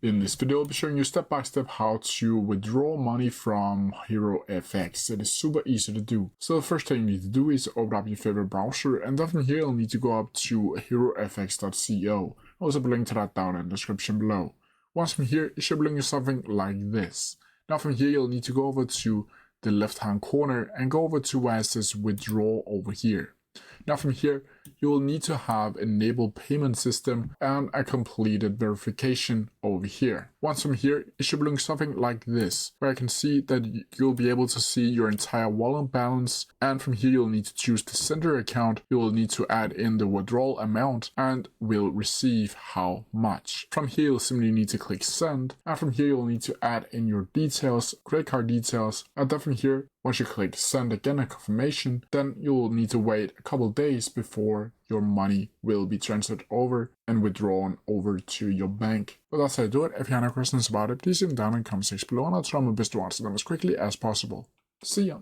In this video, I'll be showing you step by step how to withdraw money from HeroFX. It is super easy to do. So the first thing you need to do is open up your favorite browser, and then from here you'll need to go up to HeroFX.co. I'll also link to that down in the description below. Once from here, it should bring you something like this. Now from here you'll need to go over to the left hand corner and go over to where it says withdraw over here. Now from here, you will need to have enabled payment system and a completed verification over here. Once from here, it should look something like this, where I can see that you'll be able to see your entire wallet balance. And from here, you'll need to choose the sender account. You will need to add in the withdrawal amount and will receive how much. From here, you'll simply need to click send. And from here, you'll need to add in your details, credit card details. And then from here, once you click send again a confirmation, then you'll need to wait a couple days before your money will be transferred over and withdrawn over to your bank. But that's how to do it. If you have any questions about it, please leave them down in the comment section below and I'll try my best to answer them as quickly as possible. See ya!